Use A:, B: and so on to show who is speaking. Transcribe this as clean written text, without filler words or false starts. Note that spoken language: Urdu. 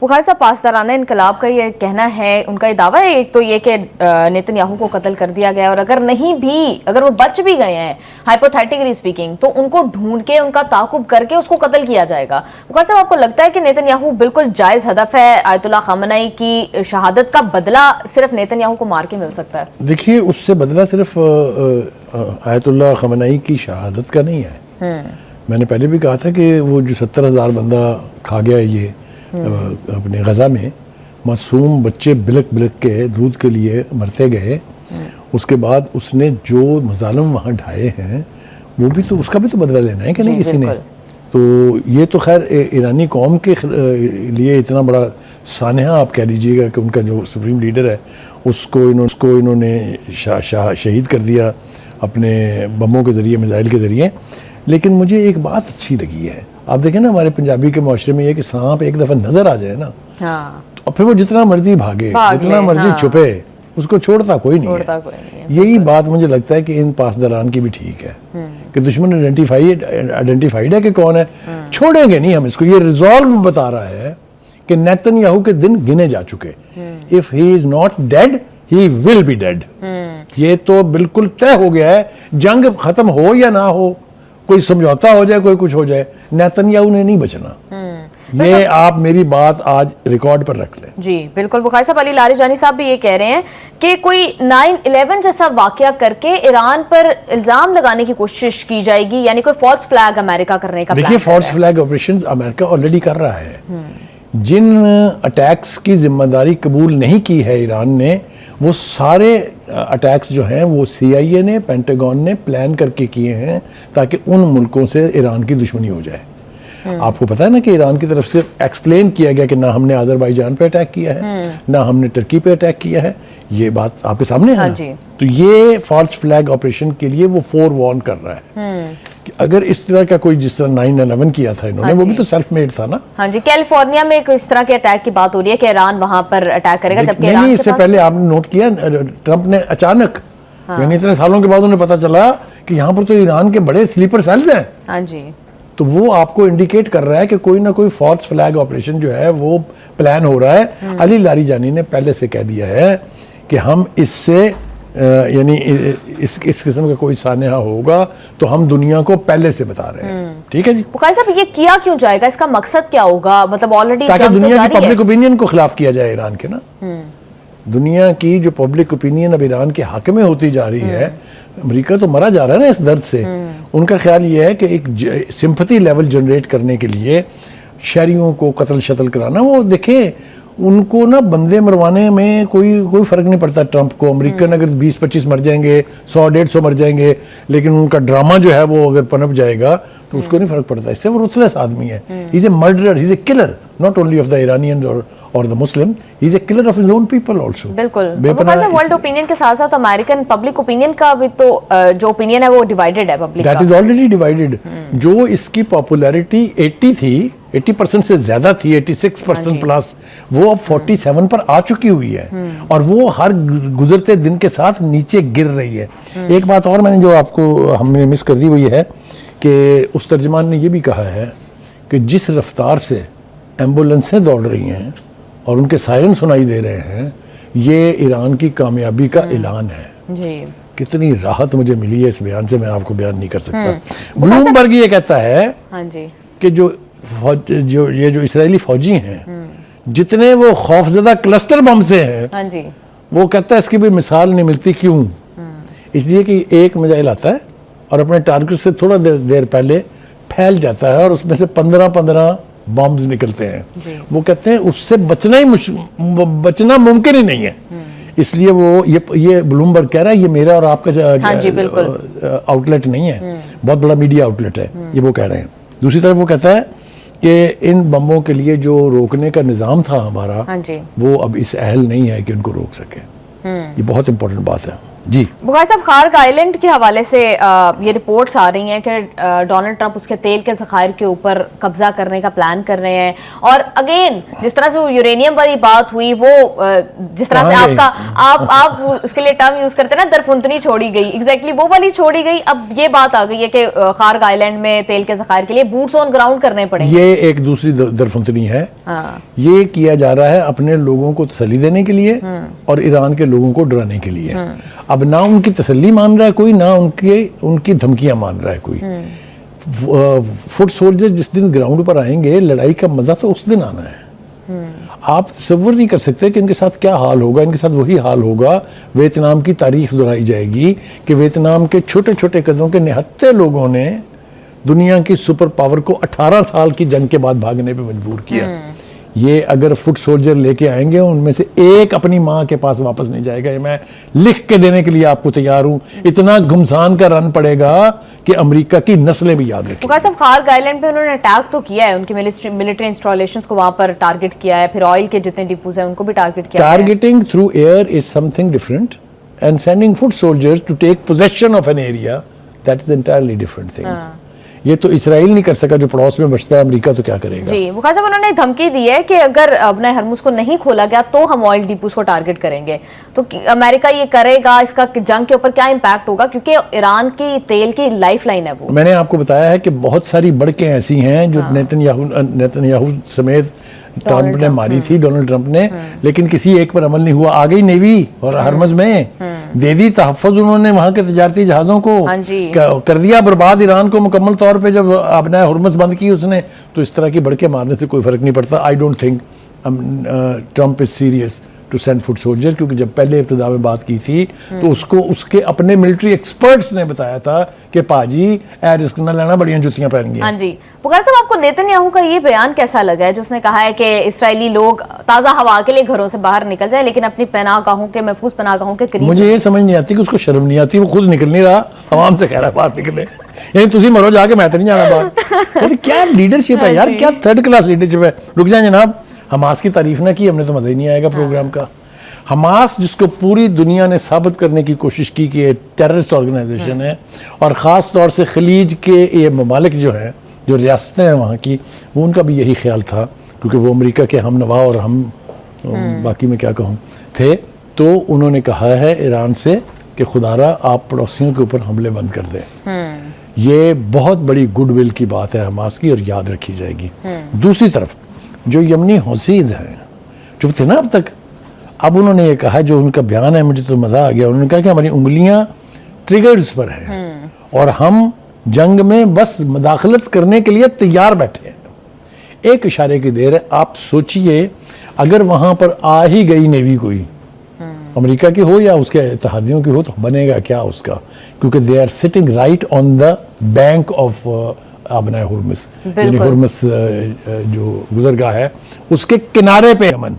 A: بخاری صاحب، پاسدارانہ انقلاب کا یہ کہنا ہے، ان کا یہ دعویٰ ہے ایک تو یہ کہ نیتن یاہو کو قتل کر دیا گیا، اور اگر وہ بچ بھی گئے ہیں ہائپوتھیٹیکلی اسپیکنگ تو ان کو ڈھونڈ کے ان کا تعاقب کر کے اس کو قتل کیا جائے گا۔ بخاری صاحب، آپ کو لگتا ہے کہ نیتن یاہو بالکل جائز ہدف ہے؟ آیت اللہ خامنئی کی شہادت کا بدلہ صرف نیتن یاہو کو مار کے مل سکتا ہے؟
B: دیکھیے، اس سے بدلہ صرف آیت اللہ خامنئی کی شہادت کا نہیں ہے۔ میں نے پہلے بھی کہا تھا کہ وہ جو 70,000 بندہ کھا گیا یہ اپنے غزہ میں، معصوم بچے بلک بلک کے دودھ کے لیے مرتے گئے، اس کے بعد اس نے جو مظالم وہاں ڈھائے ہیں وہ بھی تو اس کا بھی تو بدلہ لینا ہے کہ نہیں کسی نے۔ تو یہ تو خیر ایرانی قوم کے لیے اتنا بڑا سانحہ آپ کہہ لیجئے گا کہ ان کا جو سپریم لیڈر ہے اس کو انہوں نے شہید کر دیا اپنے بموں کے ذریعے، میزائل کے ذریعے۔ لیکن مجھے ایک بات اچھی لگی ہے، آپ دیکھیں نا ہمارے پنجابی کے معاشرے میں یہ کہ سانپ ایک دفعہ نظر آ جائے نا اور پھر وہ جتنا مرضی بھاگے، جتنا مرضی چھپے، اس کو چھوڑتا کوئی نہیں ہے۔ یہی بات مجھے لگتا ہے کہ ان پاسداران کی بھی ٹھیک ہے کہ دشمن آئیڈینٹیفائیڈ ہے کہ کون ہے، چھوڑیں گے نہیں ہم اس کو۔ یہ ریزالو بتا رہا ہے کہ نیتن یاہو کے دن گنے جا چکے، if he is not dead he will be dead۔ یہ تو بالکل طے ہو گیا ہے، جنگ ختم ہو یا نہ ہو، کوئی سمجھوتا ہو جائے، کوئی کچھ ہو جائے، نیتن یاہو نے نہیں بچنا۔ یہ آپ میری بات آج ریکارڈ پر رکھ لیں۔
A: جی بالکل۔ بخاری صاحب، علی لاریجانی صاحب بھی یہ کہہ رہے ہیں کہ کوئی 9/11 جیسا واقعہ کر کے ایران پر الزام لگانے کی کوشش کی جائے گی، یعنی کوئی فالس فلیگ امریکہ کرنے کا پلان۔
B: دیکھیے، فالس فلیگ آپریشنز امریکہ آلریڈی کر رہا ہے۔ جن اٹیکس کی ذمہ داری قبول نہیں کی ہے ایران نے، وہ سارے اٹیکس جو ہیں وہ CIA نے، پینٹاگون نے پلان کر کے کیے ہیں تاکہ ان ملکوں سے ایران کی دشمنی ہو جائے۔ آپ کو پتا ہے نا کہ ایران کی طرف سے ایکسپلین کیا گیا کہ نہ ہم نے آذربائیجان پہ اٹیک کیا ہے، نہ ہم نے ترکی پہ اٹیک کیا ہے۔ یہ بات آپ کے سامنے ہے نا؟ تو یہ فالس فلیگ آپریشن کے لیے وہ فور وارن کر رہا ہے کہ اگر اس طرح کا کوئی، جس طرح 9/11 کیا تھا انہوں نے، وہ بھی تو سیلف میڈ تھا نا۔
A: ہاں جی، کیلیفورنیا میں اس طرح کے اٹیک کی بات ہو رہی ہے کہ ایران وہاں پر اٹیک کرے گا، جبکہ
B: نہیں، اس سے پہلے آپ نے نوٹ کیا ٹرمپ نے اچانک، یعنی اتنے سالوں کے بعد انہیں پتا چلا کہ یہاں پر تو ایران کے بڑے سلیپر سیلز ہیں۔
A: ہاں جی، تو
B: وہ آپ کو انڈیکیٹ کر رہا ہے کہ کوئی نہ کوئی فالس فلیگ آپریشن جو ہے وہ پلان ہو رہا ہے۔ علی لاریجانی نے پہلے سے کہہ دیا ہے کہ ہم اس سے یعنی اس قسم کا کوئی سانحہ ہوگا تو ہم دنیا کو پہلے سے بتا رہے ہیں۔ ٹھیک ہے جی۔
A: بخاری صاحب، یہ کیا کیوں جائے گا؟ اس کا مقصد کیا ہوگا؟ مطلب آلریڈی
B: تاکہ دنیا کی پبلک اوپینین کو خلاف کیا جائے ایران کے نا۔ دنیا کی جو پبلک اوپینین اب ایران کے حق میں ہوتی جا رہی ہے، امریکہ تو مرا جا رہا ہے نا اس درد سے۔ ان کا خیال یہ ہے کہ ایک سمپتھی لیول جنریٹ کرنے کے لیے شہریوں کو قتل شتل کرانا۔ وہ دیکھیں، ان کو نا بندے مروانے میں کوئی فرق نہیں پڑتا ٹرمپ کو۔ امریکن اگر 20-25 مر جائیں گے، 100-150 مر جائیں گے، لیکن ان کا ڈرامہ جو ہے وہ اگر پنپ جائے گا تو اس کو نہیں فرق پڑتا۔ اس سے وہ رuthless آدمی ہے۔ He is a murderer, he is a killer, not only of the Iranians or the Muslim, he is a killer of his own people also۔
A: بالکل۔ ورلڈ اوپینین کے ساتھ ساتھ امریکن پبلک اوپینین کا بھی تو جو اوپینین ہے وہ ڈیوائیڈڈ ہے پبلک کا۔
B: That is already divided۔ جو اس کی پاپولیرٹی 80 تھی، 80% سے زیادہ تھی، 86% پلس، وہ اب 47 پر آ چکی ہوئی ہے، اور وہ ہر گزرتے دن کے ساتھ نیچے گر رہی ہے۔ ایک بات اور میں نے جو آپ کو ہم نے مس کر دی وہ یہ ہے کہ اس ترجمان نے یہ بھی کہا ہے کہ جس رفتار سے ایمبولنسیں دوڑ رہی ہیں اور ان کے سائرن سنائی دے رہے ہیں، یہ ایران کی کامیابی کا اعلان ہے۔ جی، کتنی راحت مجھے ملی ہے اس بیان سے، میں آپ کو بیان نہیں کر سکتا۔ بلومبرگ یہ کہتا ہے کہ جو اسرائیلی فوجی ہیں، جتنے وہ خوفزدہ کلسٹر بم سے ہیں، وہ کہتا ہے اس کی بھی مثال نہیں ملتی۔ کیوں؟ اس لیے کہ ایک میزائل آتا ہے اور اپنے ٹارگٹ سے تھوڑا دیر پہلے پھیل جاتا ہے اور اس میں سے 15 بمز نکلتے ہیں۔ وہ کہتے ہیں اس سے بچنا ممکن ہی نہیں ہے۔ اس لیے وہ یہ بلومبرگ کہہ رہا ہے، یہ میرا اور آپ کا آؤٹ لیٹ نہیں ہے، بہت بڑا میڈیا آؤٹ لیٹ ہے، یہ وہ کہہ رہے ہیں۔ دوسری طرف وہ کہتا ہے کہ ان بموں کے لیے جو روکنے کا نظام تھا ہمارا، وہ اب اس اہل نہیں ہے کہ ان کو روک سکے۔ یہ بہت امپورٹنٹ بات ہے۔ جی
A: بخاری صاحب، خارق آئلینڈ کے حوالے سے یہ رپورٹس آ رہی ہیں کہ ڈونلڈ ٹرمپ اس کے تیل کے ذخائر کے اوپر قبضہ کرنے کا پلان کر رہے ہیں، اور اگین جس طرح سے وہ یورینیم والی بات ہوئی، وہ جس طرح سے آپ اس کے لیے ٹرم یوز کرتے ہیں نا، درفنتنی چھوڑی گئی، ایگزیکٹلی وہ والی چھوڑی گئی. اب یہ بات آ گئی ہے کہ خارق آئلینڈ میں تیل کے ذخائر کے لیے بوٹس آن گراؤنڈ کرنے پڑیں گے.
B: یہ ایک دوسری درفنتنی ہے. یہ کیا جا رہا ہے اپنے لوگوں کو تسلی دینے کے لیے اور ایران کے لوگوں کو ڈرانے کے لیے. اب نہ ان کی تسلی مان رہا ہے کوئی، نہ ان کی دھمکیاں مان رہا ہے کوئی. فٹ سولجر جس دن گراؤنڈ پر آئیں گے، لڑائی کا مزہ تو اس دن آنا ہے. آپ تصور نہیں کر سکتے کہ ان کے ساتھ کیا حال ہوگا. ان کے ساتھ وہی حال ہوگا، ویتنام کی تاریخ دہرائی جائے گی کہ ویتنام کے چھوٹے چھوٹے قدوں کے نہتے لوگوں نے دنیا کی سپر پاور کو 18 سال کی جنگ کے بعد بھاگنے پہ مجبور کیا. یہ اگر فٹ سولجر لے کے آئیں گے، ان میں سے ایک اپنی ماں کے پاس واپس نہیں جائے گا. یہ میں لکھ کے دینے کے لیے آپ کو تیار ہوں. اتنا گھمسان کا رن پڑے گا کہ امریکہ کی نسلیں بھی یاد رکھیں.
A: بخاری صاحب، خارق آئلینڈ پہ انہوں نے اٹیک تو کیا ہے، ان کی ملٹری انسٹالیشنز کو وہاں پر ٹارگٹ کیا ہے، پھر آئل کے جتنے ڈپوز ہیں ان کو بھی ٹارگٹ کیا ہے.
B: Targeting through air is something different and sending foot soldiers to take position of an area, that is entirely different thing. یہ تو اسرائیل نہیں کر سکا جو پڑوس میں بچتا ہے، امریکہ تو کیا کرے گا.
A: جی بخاری صاحب، انہوں نے دھمکی دی ہے کہ اگر اپنے ہرمز کو نہیں کھولا گیا تو ہم آئل ڈیپوز کو ٹارگٹ کریں گے. تو امریکہ یہ کرے گا، اس کا جنگ کے اوپر کیا امپیکٹ ہوگا؟ کیونکہ ایران کی تیل کی لائف لائن ہے وہ.
B: میں نے آپ کو بتایا ہے کہ بہت ساری بڑکیں ایسی ہیں جو نیتن یاہو سمیت ٹرمپ نے ماری تھی، ڈونلڈ ٹرمپ نے، لیکن کسی ایک پر عمل نہیں ہوا. آ گئی نیوی اور ہرمز میں دے دی تحفظ انہوں نے وہاں کے تجارتی جہازوں کو، کر دیا برباد ایران کو مکمل طور پہ. جب اپنا ہرمز بند کی اس نے، تو اس طرح کی بڑکے مارنے سے کوئی فرق نہیں پڑتا. I don't think Trump is serious to send foot soldier, کیونکہ جب پہلے ابتدا میں بات کی تھی تو اس کو اس کے اپنے ملٹری ایکسپرٹس نے بتایا تھا کہ پاجی اے رسک نہ لینا، بڑیاں جوتیاں پہن گئی.
A: ہاں جی بخاری صاحب، آپ کو نیتن یاہو کا یہ بیان کیسا لگا ہے جو اس نے کہا ہے کہ اسرائیلی لوگ تازہ ہوا کے لیے گھروں سے باہر نکل جائیں لیکن اپنی پناہ گاہوں کے محفوظ پناہ گاہوں کے قریب؟
B: مجھے یہ سمجھ نہیں آتی کہ اس کو شرم نہیں آتی، وہ خود نکل نہیں رہا، عوام سے کہہ رہا باہر نکلے. یعنی تسی مرو جا کے، میں تو نہیں جانا باہر. کیا لیڈرشپ ہے یار، کیا تھرڈ کلاس لیڈرشپ ہے. رک جائیں جناب، حماس کی تعریف نہ کی، ہم نے تو مزہ ہی نہیں آئے گا پروگرام کا. حماس جس کو پوری دنیا نے ثابت کرنے کی کوشش کی کہ ٹیررسٹ آرگنائزیشن ہے، اور خاص طور سے خلیج کے یہ ممالک جو ہیں، جو ریاستیں ہیں وہاں کی، وہ ان کا بھی یہی خیال تھا، کیونکہ وہ امریکہ کے ہم نوا اور ہم باقی میں کیا کہوں تھے. تو انہوں نے کہا ہے ایران سے کہ خدا را آپ پڑوسیوں کے اوپر حملے بند کر دیں. یہ بہت بڑی گڈ ول کی بات ہے حماس کی، اور یاد رکھی جائے گی. دوسری طرف جو یمنی حوثیز ہیں، چپ تھے نا اب تک، اب انہوں نے یہ کہا، جو ان کا بیان ہے مجھے تو مزہ آ گیا. انہوں نے کہا کہ ہماری انگلیاں ٹریگرز پر ہیں اور ہم جنگ میں بس مداخلت کرنے کے لیے تیار بیٹھے ہیں. ایک اشارے کی دیر ہے. آپ سوچئے اگر وہاں پر آ ہی گئی نیوی کوئی، امریکہ کی ہو یا اس کے اتحادیوں کی ہو، تو بنے گا کیا اس کا؟ کیونکہ they are sitting right on the bank of آبنائے ہرمز، یعنی ہرمز جو گزرگاہ ہے اس کے کنارے پہ یمن.